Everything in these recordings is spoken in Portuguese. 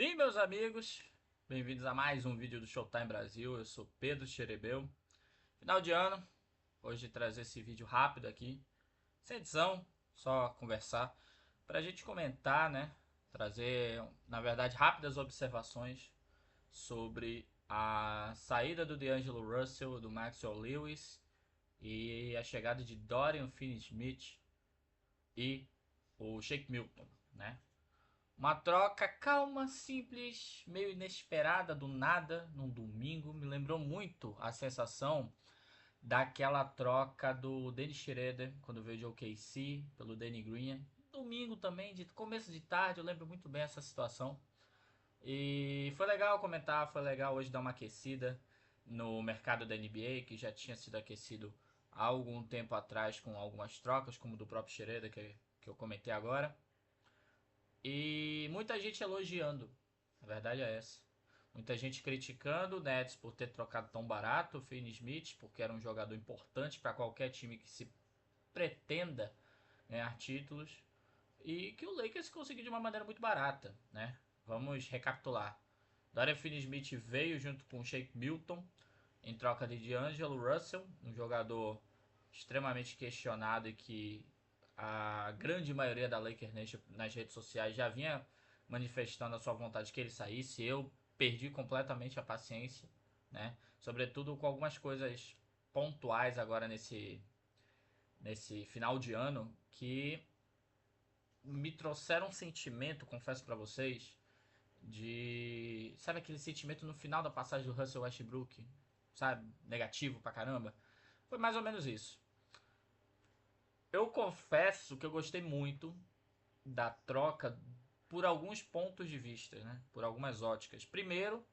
Sim, meus amigos, bem-vindos a mais um vídeo do Showtime Brasil. Eu sou Pedro Xerebeu. Final de ano, hoje trazer esse vídeo rápido aqui, sem edição, só conversar, para a gente comentar, né? Trazer, na verdade, rápidas observações sobre a saída do D'Angelo Russell, do Maxwell Lewis e a chegada de Dorian Finney-Smith e o Shake Milton, né? Uma troca calma, simples, meio inesperada, do nada, num domingo. Me lembrou muito a sensação daquela troca do Dennis Schroeder, quando veio de OKC, pelo Danny Green. Domingo também, de começo de tarde, eu lembro muito bem essa situação. E foi legal comentar, foi legal hoje dar uma aquecida no mercado da NBA, que já tinha sido aquecido há algum tempo atrás com algumas trocas, como do próprio Schroeder, que eu comentei agora. E muita gente elogiando. A verdade é essa. Muita gente criticando o Nets por ter trocado tão barato o Finney Smith, porque era um jogador importante para qualquer time que se pretenda ganhar títulos. E que o Lakers conseguiu de uma maneira muito barata, né? Vamos recapitular. Dorian Finney-Smith veio junto com o Shake Milton em troca de D'Angelo Russell, um jogador extremamente questionado e que a grande maioria da Lakers Nation nas redes sociais já vinha manifestando a sua vontade que ele saísse. Eu perdi completamente a paciência, né? Sobretudo com algumas coisas pontuais agora nesse final de ano que me trouxeram um sentimento, confesso pra vocês, de. Sabe aquele sentimento no final da passagem do Russell Westbrook? Sabe? Negativo pra caramba? Foi mais ou menos isso. Eu confesso que eu gostei muito da troca por alguns pontos de vista, né? Por algumas óticas. Primeiro,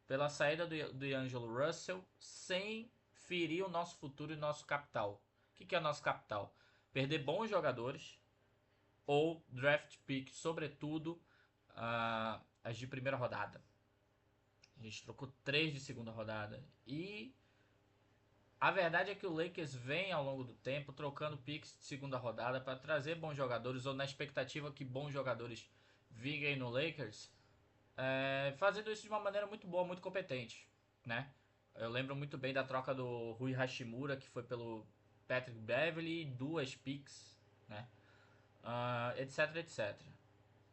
pela saída do Angelo Russell sem ferir o nosso futuro e nosso capital. O que é o nosso capital? Perder bons jogadores ou draft pick, sobretudo as de primeira rodada. A gente trocou 3 de segunda rodada. E a verdade é que o Lakers vem ao longo do tempo trocando picks de segunda rodada para trazer bons jogadores, ou na expectativa que bons jogadores vinguem no Lakers, fazendo isso de uma maneira muito boa, muito competente, né? Eu lembro muito bem da troca do Rui Hashimura, que foi pelo Patrick Beverley, e duas picks, né? Etc, etc.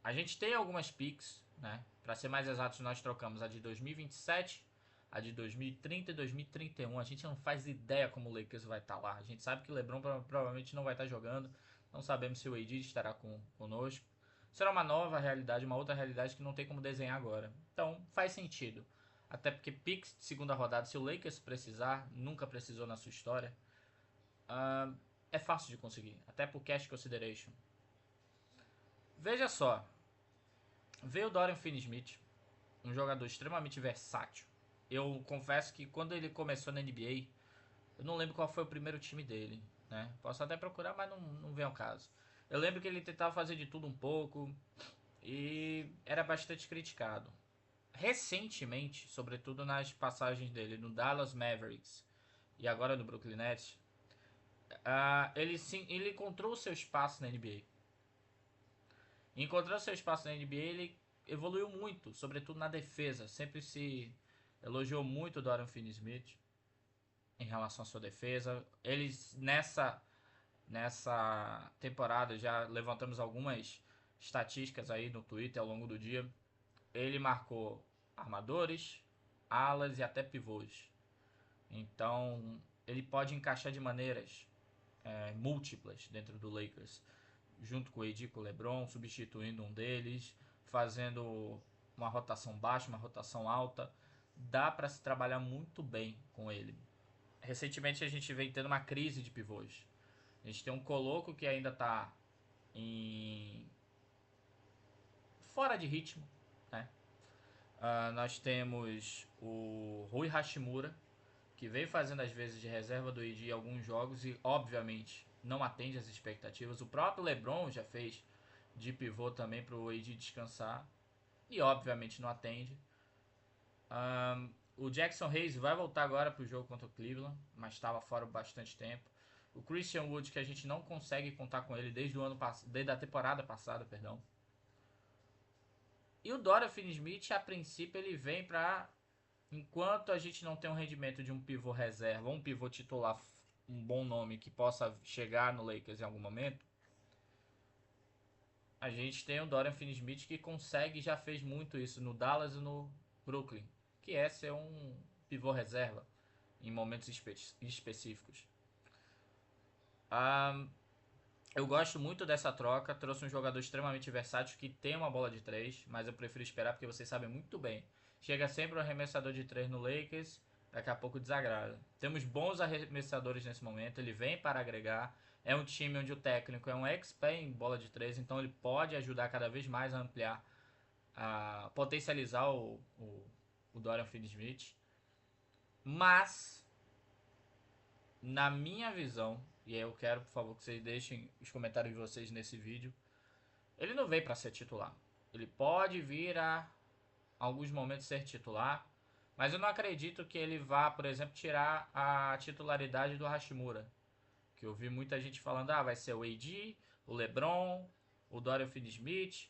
A gente tem algumas picks, né? Para ser mais exatos, nós trocamos a de 2027, a de 2030 e 2031. A gente não faz ideia como o Lakers vai estar lá. A gente sabe que o LeBron provavelmente não vai estar jogando. Não sabemos se o AD estará conosco. Será uma nova realidade, uma outra realidade que não tem como desenhar agora. Então faz sentido. Até porque picks de segunda rodada, se o Lakers precisar, nunca precisou na sua história, é fácil de conseguir. Até por cash consideration. Veja só, veio o Dorian Finney-Smith, um jogador extremamente versátil. Eu confesso que quando ele começou na NBA, eu não lembro qual foi o primeiro time dele, né? Posso até procurar, mas não vem ao caso. Eu lembro que ele tentava fazer de tudo um pouco e era bastante criticado. Recentemente, sobretudo nas passagens dele no Dallas Mavericks e agora no Brooklyn Nets, ele encontrou o seu espaço na NBA. Encontrando seu espaço na NBA, ele evoluiu muito, sobretudo na defesa. Sempre se elogiou muito o Dorian Finney-Smith em relação à sua defesa. Eles nessa temporada já levantamos algumas estatísticas aí no Twitter ao longo do dia. Ele marcou armadores, alas e até pivôs. Então ele pode encaixar de maneiras múltiplas dentro do Lakers, junto com o AD, com o LeBron, substituindo um deles, fazendo uma rotação baixa, uma rotação alta. Dá para se trabalhar muito bem com ele. Recentemente a gente vem tendo uma crise de pivôs. A gente tem um Coloco que ainda está em fora de ritmo, né? Nós temos o Rui Hashimura, que veio fazendo as vezes de reserva do AD em alguns jogos e, obviamente, não atende às expectativas. O próprio LeBron já fez de pivô também para o AD descansar e, obviamente, não atende. O Jackson Hayes vai voltar agora para o jogo contra o Cleveland, mas estava fora bastante tempo. O Christian Wood, que a gente não consegue contar com ele desde a temporada passada, perdão. E o Dorian Finney-Smith, a princípio, ele vem para... Enquanto a gente não tem um rendimento de um pivô reserva, um pivô titular, um bom nome que possa chegar no Lakers em algum momento, a gente tem o Dorian Finney-Smith que consegue, já fez muito isso no Dallas e no Brooklyn, que é ser um pivô reserva em momentos específicos. Eu gosto muito dessa troca, trouxe um jogador extremamente versátil que tem uma bola de 3, mas eu prefiro esperar porque vocês sabem muito bem. Chega sempre um arremessador de 3 no Lakers, daqui a pouco desagrada. Temos bons arremessadores nesse momento, ele vem para agregar. É um time onde o técnico é um expert em bola de 3, então ele pode ajudar cada vez mais a ampliar, a potencializar o Dorian Finney-Smith. Mas, na minha visão, e eu quero, por favor, que vocês deixem os comentários de vocês nesse vídeo, ele não veio para ser titular. Ele pode vir a alguns momentos ser titular, mas eu não acredito que ele vá, por exemplo, tirar a titularidade do Hashimura. Que eu vi muita gente falando, vai ser o AD, o LeBron, o Dorian Finney-Smith,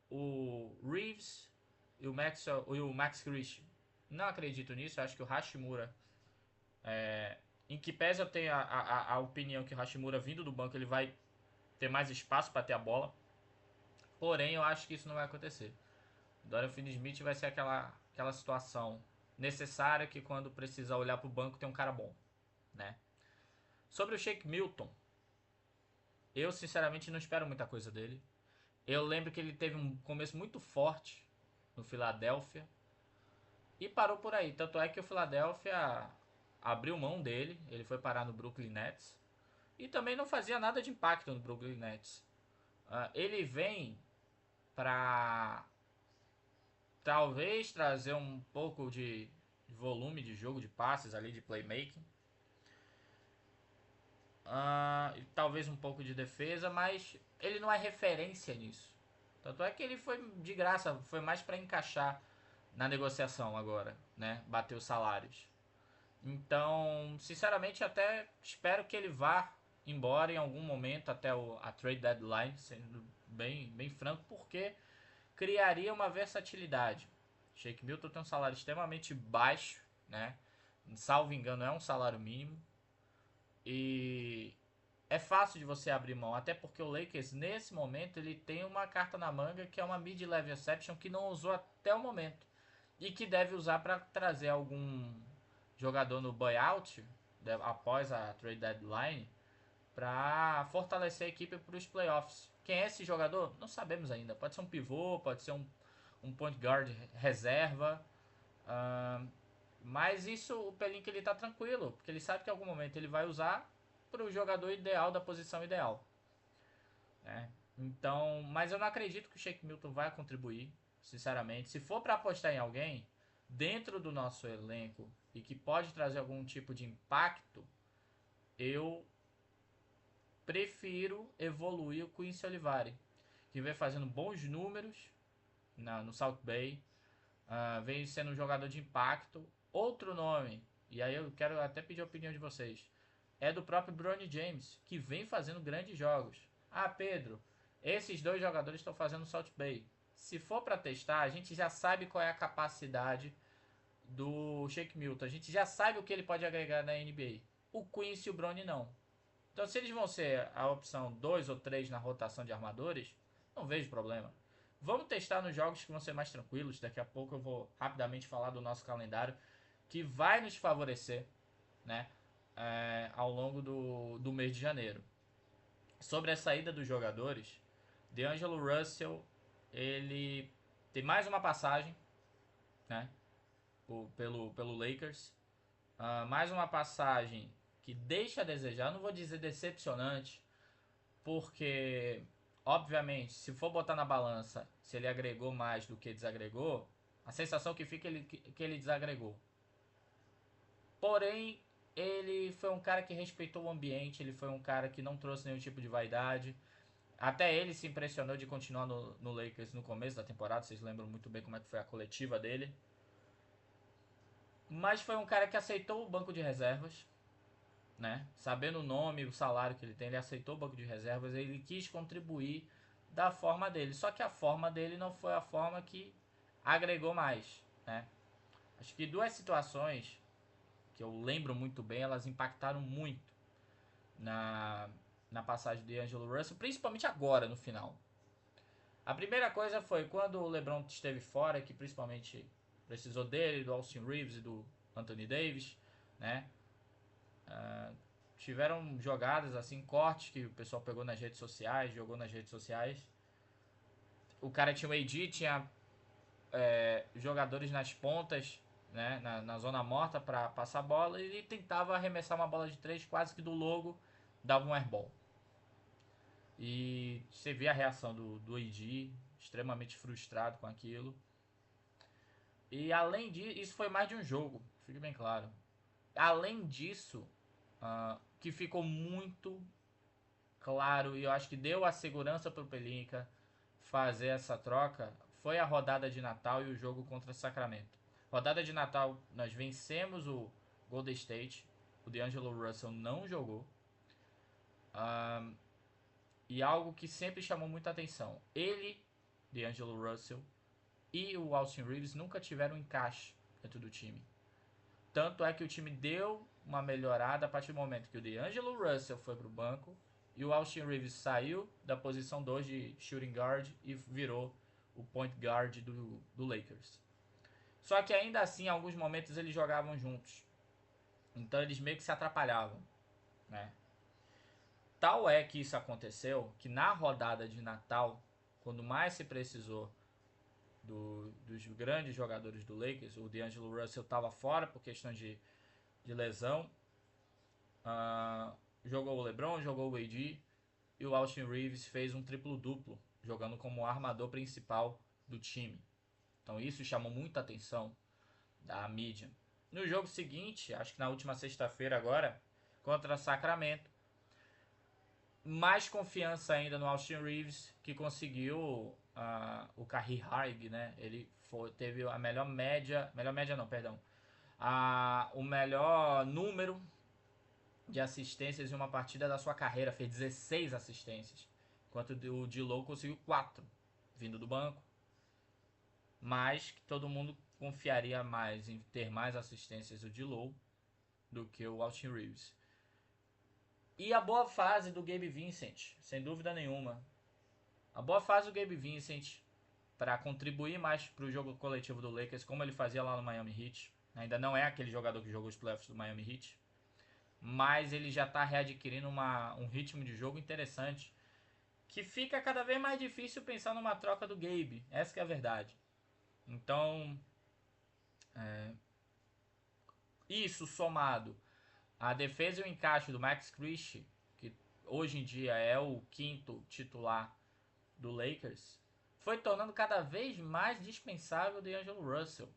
o Reeves e o Max Christian. Não acredito nisso, eu acho que o Hashimura, em que pese eu tenho a opinião que o Hashimura vindo do banco ele vai ter mais espaço para ter a bola, porém eu acho que isso não vai acontecer. O Dorian Finney-Smith vai ser aquela situação necessária que quando precisar olhar para o banco tem um cara bom, né? Sobre o Shake Milton, eu sinceramente não espero muita coisa dele. Eu lembro que ele teve um começo muito forte no Philadelphia e parou por aí. Tanto é que o Philadelphia abriu mão dele, ele foi parar no Brooklyn Nets e também não fazia nada de impacto no Brooklyn Nets. Ele vem para talvez trazer um pouco de volume de jogo, de passes ali, de playmaking. Talvez um pouco de defesa, mas ele não é referência nisso. Tanto é que ele foi de graça, foi mais para encaixar na negociação agora, né? Bater os salários. Então, sinceramente, até espero que ele vá embora em algum momento até a trade deadline, sendo bem franco, porque criaria uma versatilidade. Shake Milton tem um salário extremamente baixo, né? Salvo engano, é um salário mínimo. E é fácil de você abrir mão, até porque o Lakers, nesse momento, ele tem uma carta na manga que é uma mid-level exception que não usou até o momento. E que deve usar para trazer algum jogador no buyout, após a trade deadline, para fortalecer a equipe para os playoffs. Quem é esse jogador? Não sabemos ainda. Pode ser um pivô, pode ser um point guard reserva. Mas isso, o Pelinka ele tá tranquilo, porque ele sabe que em algum momento ele vai usar para o jogador ideal da posição ideal. Né? Então, mas eu não acredito que o Shake Milton vai contribuir, sinceramente. Se for para apostar em alguém dentro do nosso elenco e que pode trazer algum tipo de impacto, eu prefiro evoluir o Quincy Olivari, que vem fazendo bons números no South Bay, vem sendo um jogador de impacto. Outro nome, e aí eu quero até pedir a opinião de vocês, é do próprio Bronny James, que vem fazendo grandes jogos. Pedro, esses dois jogadores estão fazendo South Bay. Se for para testar, a gente já sabe qual é a capacidade do Shake Milton. A gente já sabe o que ele pode agregar na NBA. O Quincy e o Bronny não. Então, se eles vão ser a opção 2 ou 3 na rotação de armadores, não vejo problema. Vamos testar nos jogos que vão ser mais tranquilos. Daqui a pouco eu vou rapidamente falar do nosso calendário, que vai nos favorecer, né, ao longo do mês de janeiro. Sobre a saída dos jogadores, D'Angelo Russell, ele tem mais uma passagem, né, pelo Lakers. Mais uma passagem que deixa a desejar, não vou dizer decepcionante, porque, obviamente, se for botar na balança se ele agregou mais do que desagregou, a sensação que fica é que ele desagregou. Porém, ele foi um cara que respeitou o ambiente, ele foi um cara que não trouxe nenhum tipo de vaidade. Até ele se impressionou de continuar no Lakers no começo da temporada, vocês lembram muito bem como é que foi a coletiva dele. Mas foi um cara que aceitou o banco de reservas, né? Sabendo o nome e o salário que ele tem, ele aceitou o banco de reservas, ele quis contribuir da forma dele. Só que a forma dele não foi a forma que agregou mais, né? Acho que duas situações que eu lembro muito bem, elas impactaram muito na, na passagem de D'Angelo Russell, principalmente agora no final. A primeira coisa foi quando o LeBron esteve fora, que principalmente precisou dele, do Austin Reeves e do Anthony Davis, né? Tiveram jogadas assim, cortes que o pessoal pegou nas redes sociais, jogou nas redes sociais. O cara tinha o AD, tinha jogadores nas pontas, né, na zona morta para passar a bola, e ele tentava arremessar uma bola de 3 quase que do logo, dava um airball. E você vê a reação do AD, extremamente frustrado com aquilo. E além disso, isso foi mais de um jogo, fique bem claro. Além disso, que ficou muito claro, e eu acho que deu a segurança para o Pelinka fazer essa troca, foi a rodada de Natal e o jogo contra Sacramento. Rodada de Natal, nós vencemos o Golden State, o D'Angelo Russell não jogou. E algo que sempre chamou muita atenção, ele, D'Angelo Russell, e o Austin Reeves nunca tiveram encaixe dentro do time. Tanto é que o time deu uma melhorada a partir do momento que o D'Angelo Russell foi para o banco e o Austin Reeves saiu da posição 2 de shooting guard e virou o point guard do Lakers. Só que ainda assim, em alguns momentos eles jogavam juntos. Então eles meio que se atrapalhavam, né? Tal é que isso aconteceu que na rodada de Natal, quando mais se precisou dos grandes jogadores do Lakers, o D'Angelo Russell estava fora por questão de lesão. Jogou o LeBron, jogou o AD e o Austin Reeves fez um triplo-duplo, jogando como armador principal do time. Então isso chamou muita atenção da mídia. No jogo seguinte, acho que na última sexta-feira agora, contra Sacramento, mais confiança ainda no Austin Reeves, que conseguiu o career high, né? Ele teve a melhor média não, perdão, o melhor número de assistências em uma partida da sua carreira, fez 16 assistências, enquanto o D'Lo conseguiu 4, vindo do banco, mas que todo mundo confiaria mais em ter mais assistências do D'Lo do que o Austin Reeves. E a boa fase do Gabe Vincent, sem dúvida nenhuma. A boa fase do Gabe Vincent para contribuir mais para o jogo coletivo do Lakers, como ele fazia lá no Miami Heat. Ainda não é aquele jogador que jogou os playoffs do Miami Heat, mas ele já está readquirindo um ritmo de jogo interessante, que fica cada vez mais difícil pensar numa troca do Gabe. Essa que é a verdade. Então, isso somado à defesa e o encaixe do Max Christie, que hoje em dia é o quinto titular do Lakers, foi tornando cada vez mais dispensável o D'Angelo Russell.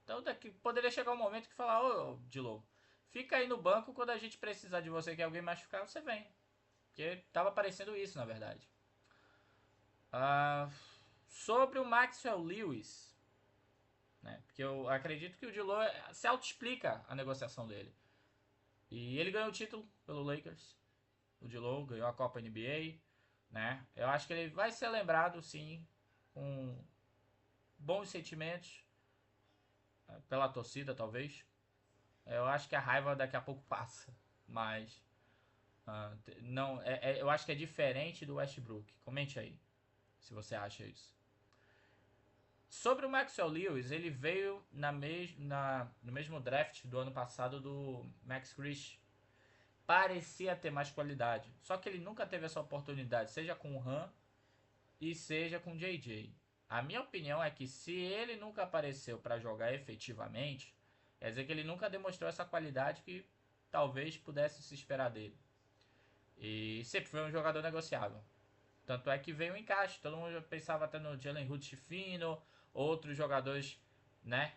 Então daqui poderia chegar um momento que falar, ô D'Lo, fica aí no banco, quando a gente precisar de você, que alguém machucar, você vem. Porque tava parecendo isso, na verdade. Sobre o Maxwell Lewis, né? Porque eu acredito que o D'Lo se auto-explica a negociação dele. E ele ganhou o título pelo Lakers. O D'Lo ganhou a Copa NBA, né? Eu acho que ele vai ser lembrado, sim, com bons sentimentos pela torcida, talvez. Eu acho que a raiva daqui a pouco passa, mas não, eu acho que é diferente do Westbrook. Comente aí se você acha isso. Sobre o Maxwell Lewis, ele veio no mesmo draft do ano passado do Max Christie. Parecia ter mais qualidade, só que ele nunca teve essa oportunidade, seja com o Han e seja com o JJ. A minha opinião é que se ele nunca apareceu para jogar efetivamente, quer dizer que ele nunca demonstrou essa qualidade que talvez pudesse se esperar dele. E sempre foi um jogador negociável. Tanto é que veio um encaixe. Todo mundo pensava até no Jalen Hood fino, outros jogadores, né,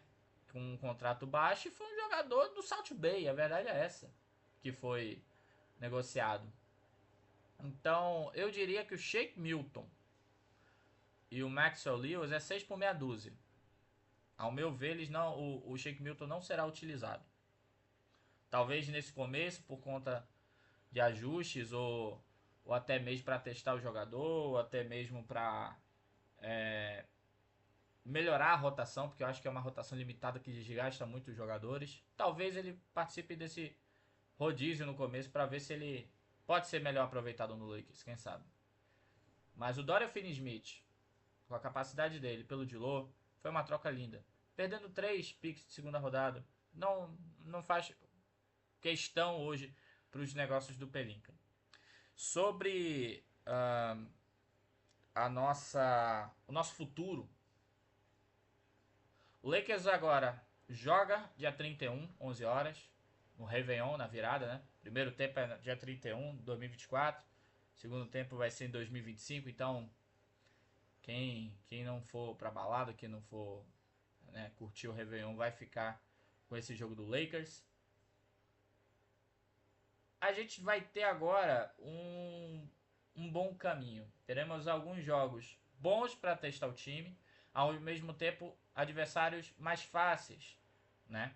com um contrato baixo. E foi um jogador do South Bay, a verdade é essa, que foi negociado. Então, eu diria que o Shake Milton e o Maxwell Lewis é 6 por meia dúzia. Ao meu ver, o Shake Milton não será utilizado. Talvez nesse começo, por conta de ajustes ou ou até mesmo para testar o jogador, ou até mesmo para melhorar a rotação, porque eu acho que é uma rotação limitada que desgasta muito os jogadores. Talvez ele participe desse rodízio no começo para ver se ele pode ser melhor aproveitado no Lakers, quem sabe. Mas o Dorian Finney-Smith, com a capacidade dele pelo Dilô, foi uma troca linda. Perdendo 3 picks de segunda rodada, não faz questão hoje para os negócios do Pelinka. Sobre o nosso futuro, o Lakers agora joga dia 31, 11 horas, no Réveillon, na virada, né? Primeiro tempo é dia 31, 2024. Segundo tempo vai ser em 2025, então quem não for pra balada, quem não for, né, curtir o Réveillon, vai ficar com esse jogo do Lakers. A gente vai ter agora um bom caminho. Teremos alguns jogos bons para testar o time, ao mesmo tempo adversários mais fáceis, né?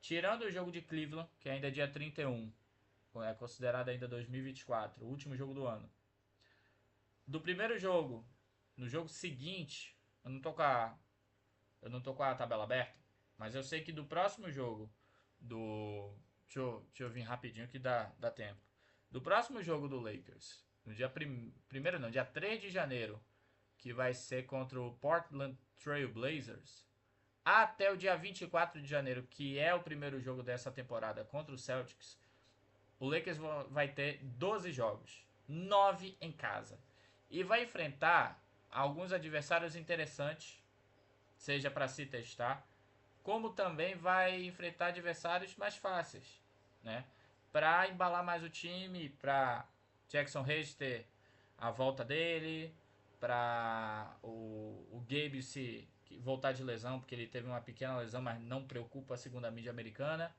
Tirando o jogo de Cleveland, que ainda é dia 31, é considerado ainda 2024, o último jogo do ano. Do primeiro jogo, no jogo seguinte, eu não tô com a tabela aberta, mas eu sei que do próximo jogo do deixa eu vir rapidinho que dá tempo. Do próximo jogo do Lakers, no dia primeiro não, dia 3 de janeiro, que vai ser contra o Portland Trail Blazers, até o dia 24 de janeiro, que é o primeiro jogo dessa temporada contra o Celtics, o Lakers vai ter 12 jogos, 9 em casa. E vai enfrentar alguns adversários interessantes, seja para se testar, como também vai enfrentar adversários mais fáceis, né? Para embalar mais o time, para Jackson Hayes ter a volta dele, para o Gabe se voltar de lesão, porque ele teve uma pequena lesão, mas não preocupa a segunda mídia americana.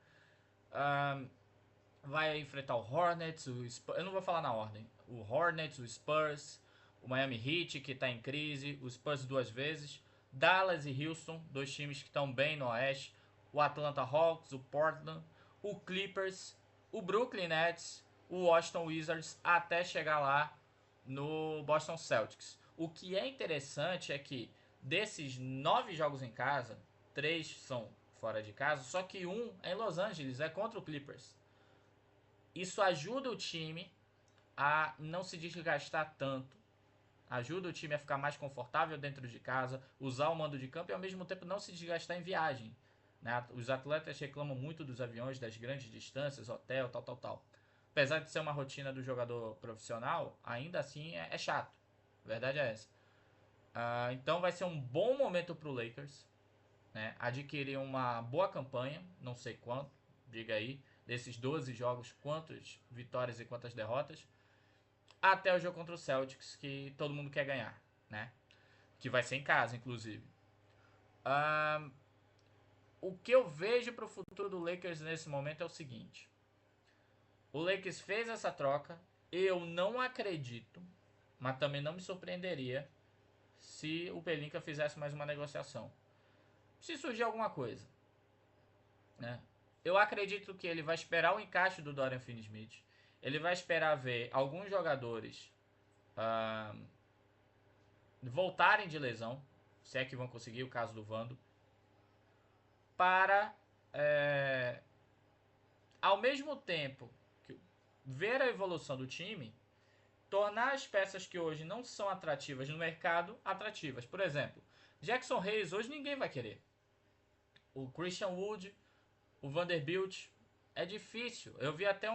Vai enfrentar o Hornets, eu não vou falar na ordem, o Hornets, o Spurs, o Miami Heat, que está em crise, o Spurs 2 vezes, Dallas e Houston, 2 times que estão bem no Oeste, o Atlanta Hawks, o Portland, o Clippers, o Brooklyn Nets, o Washington Wizards, até chegar lá no Boston Celtics. O que é interessante é que desses 9 jogos em casa, 3 são fora de casa, só que um é em Los Angeles, é contra o Clippers. Isso ajuda o time a não se desgastar tanto, ajuda o time a ficar mais confortável dentro de casa, usar o mando de campo e ao mesmo tempo não se desgastar em viagem, né? Os atletas reclamam muito dos aviões, das grandes distâncias, hotel, tal. Apesar de ser uma rotina do jogador profissional, ainda assim é chato. A verdade é essa. Então vai ser um bom momento para o Lakers, né? Adquirir uma boa campanha, não sei quanto, diga aí, desses 12 jogos, quantas vitórias e quantas derrotas, até o jogo contra o Celtics, que todo mundo quer ganhar, né? Que vai ser em casa, inclusive. O que eu vejo para o futuro do Lakers nesse momento é o seguinte: o Lakers fez essa troca, eu não acredito, mas também não me surpreenderia se o Pelinka fizesse mais uma negociação. Se surgir alguma coisa, né? Eu acredito que ele vai esperar o encaixe do Dorian Finney-Smith. Ele vai esperar ver alguns jogadores voltarem de lesão, se é que vão conseguir, o caso do Vando, para, ao mesmo tempo, ver a evolução do time, tornar as peças que hoje não são atrativas no mercado atrativas. Por exemplo, Jackson Hayes hoje ninguém vai querer. O Christian Wood, o Vanderbilt, é difícil. Eu vi até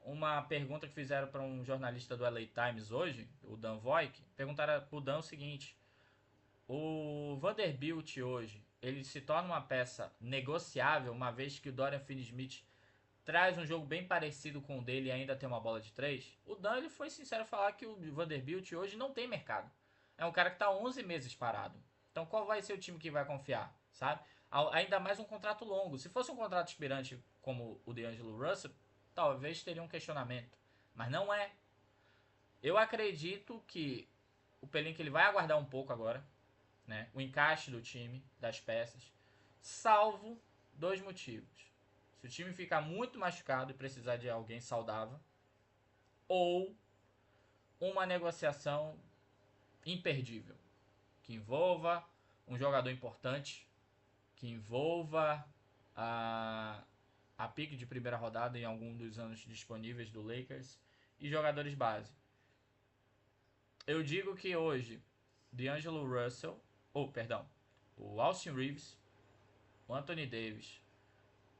uma pergunta que fizeram para um jornalista do LA Times hoje, o Dan Voigt. Perguntaram para o Dan o seguinte: o Vanderbilt hoje, ele se torna uma peça negociável, uma vez que o Dorian Finney-Smith traz um jogo bem parecido com o dele e ainda tem uma bola de 3? O Dan, ele foi sincero falar que o Vanderbilt hoje não tem mercado. É um cara que está 11 meses parado. Então qual vai ser o time que vai confiar, sabe? Ainda mais um contrato longo. Se fosse um contrato aspirante como o D'Angelo Russell, talvez teria um questionamento. Mas não é. Eu acredito que o Pelinka ele vai aguardar um pouco agora, né? O encaixe do time, das peças, salvo 2 motivos. Se o time ficar muito machucado e precisar de alguém saudável, ou uma negociação imperdível, que envolva um jogador importante, que envolva a pique de primeira rodada em algum dos anos disponíveis do Lakers e jogadores base. Eu digo que hoje D'Angelo Russell, o Austin Reeves, o Anthony Davis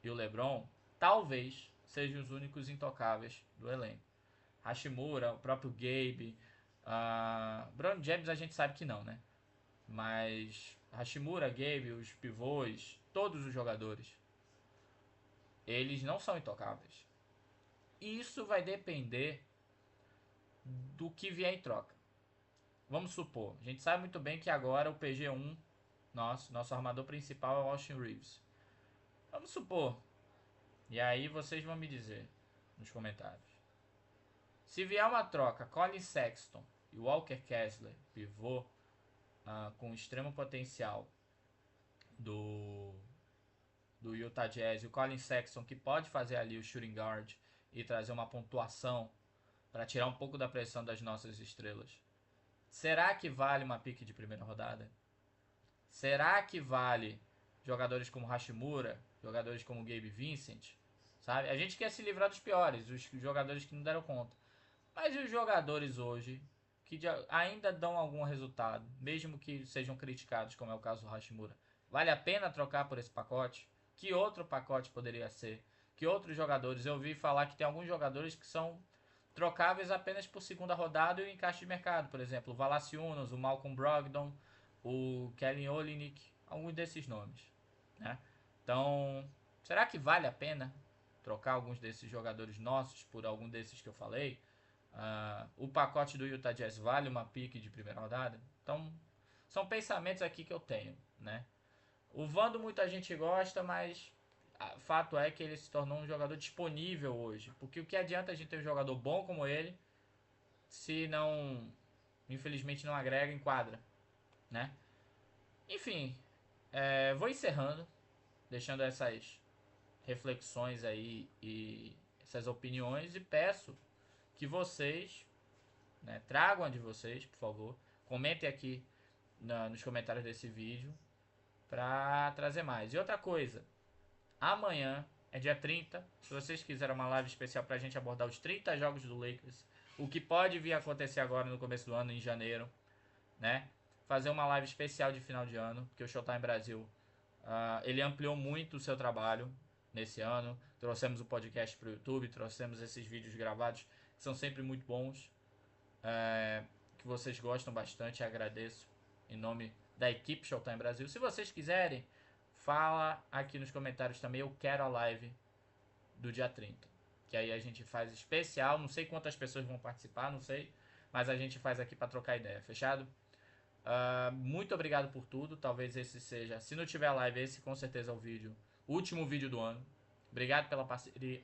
e o LeBron talvez sejam os únicos intocáveis do elenco. Hashimura, o próprio Gabe, Bron James a gente sabe que não, né? Mas Hashimura, Gabe, os pivôs, todos os jogadores, eles não são intocáveis. Isso vai depender do que vier em troca. Vamos supor, a gente sabe muito bem que agora o PG1, nosso armador principal é o Austin Reeves. Vamos supor, e aí vocês vão me dizer nos comentários. Se vier uma troca, Colin Sexton e Walker Kessler, pivô, com extremo potencial do Utah Jazz, e o Colin Sexton, que pode fazer ali o shooting guard e trazer uma pontuação para tirar um pouco da pressão das nossas estrelas. Será que vale uma pique de primeira rodada? Será que vale jogadores como Hashimura, jogadores como Gabe Vincent? Sabe? A gente quer se livrar dos piores, os jogadores que não deram conta. Mas e os jogadores hoje que ainda dão algum resultado, mesmo que sejam criticados, como é o caso do Hashimura? Vale a pena trocar por esse pacote? Que outro pacote poderia ser? Que outros jogadores? Eu ouvi falar que tem alguns jogadores que são trocáveis apenas por segunda rodada e o encaixe de mercado. Por exemplo, o Valanciunas, o Malcolm Brogdon, o Kelly Olynyk, alguns desses nomes, né? Então, será que vale a pena trocar alguns desses jogadores nossos por algum desses que eu falei? O pacote do Utah Jazz vale uma pique de primeira rodada? Então, são pensamentos aqui que eu tenho, né? O Vando muita gente gosta, mas fato é que ele se tornou um jogador disponível hoje. Porque o que adianta a gente ter um jogador bom como ele se não, infelizmente, não agrega em quadra, né? Enfim, vou encerrando, deixando essas reflexões aí e essas opiniões e peço que vocês, né, tragam a de vocês, por favor. Comentem aqui nos comentários desse vídeo para trazer mais. E outra coisa, amanhã é dia 30. Se vocês quiserem uma live especial pra gente abordar os 30 jogos do Lakers, o que pode vir a acontecer agora no começo do ano, em janeiro, né? Fazer uma live especial de final de ano, porque o Showtime Brasil, ele ampliou muito o seu trabalho nesse ano. Trouxemos o podcast pro YouTube, trouxemos esses vídeos gravados, que são sempre muito bons, que vocês gostam bastante, agradeço em nome da equipe Showtime Brasil. Se vocês quiserem, fala aqui nos comentários também, eu quero a live do dia 30. Que aí a gente faz especial, não sei quantas pessoas vão participar, não sei, mas a gente faz aqui para trocar ideia, fechado? Muito obrigado por tudo, talvez esse seja, se não tiver live, esse com certeza é o último vídeo do ano. Obrigado pela parceria.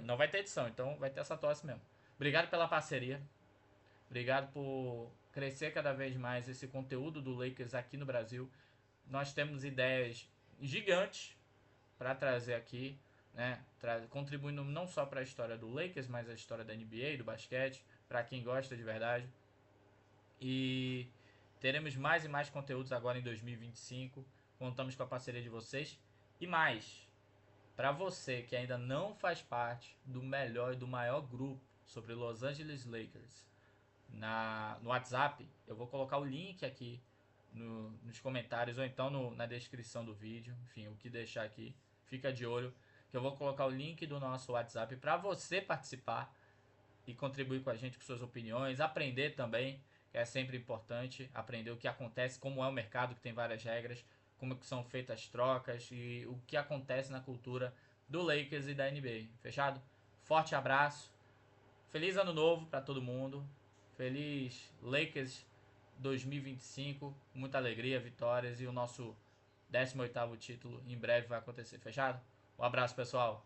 Não vai ter edição, então vai ter essa tosse mesmo. Obrigado pela parceria. Obrigado por crescer cada vez mais esse conteúdo do Lakers aqui no Brasil. Nós temos ideias gigantes para trazer aqui, né? Contribuindo não só para a história do Lakers, mas a história da NBA, do basquete, para quem gosta de verdade. E teremos mais e mais conteúdos agora em 2025. Contamos com a parceria de vocês. E mais, para você que ainda não faz parte do melhor e do maior grupo sobre Los Angeles Lakers no WhatsApp, eu vou colocar o link aqui nos comentários ou então na descrição do vídeo. Enfim, o que deixar aqui, fica de olho que eu vou colocar o link do nosso WhatsApp para você participar e contribuir com a gente com suas opiniões, aprender também, que é sempre importante, aprender o que acontece, como é o mercado, que tem várias regras, como que são feitas as trocas e o que acontece na cultura do Lakers e da NBA. Fechado? Forte abraço. Feliz ano novo para todo mundo. Feliz Lakers 2025. Muita alegria, vitórias e o nosso 18º título em breve vai acontecer. Fechado? Um abraço, pessoal.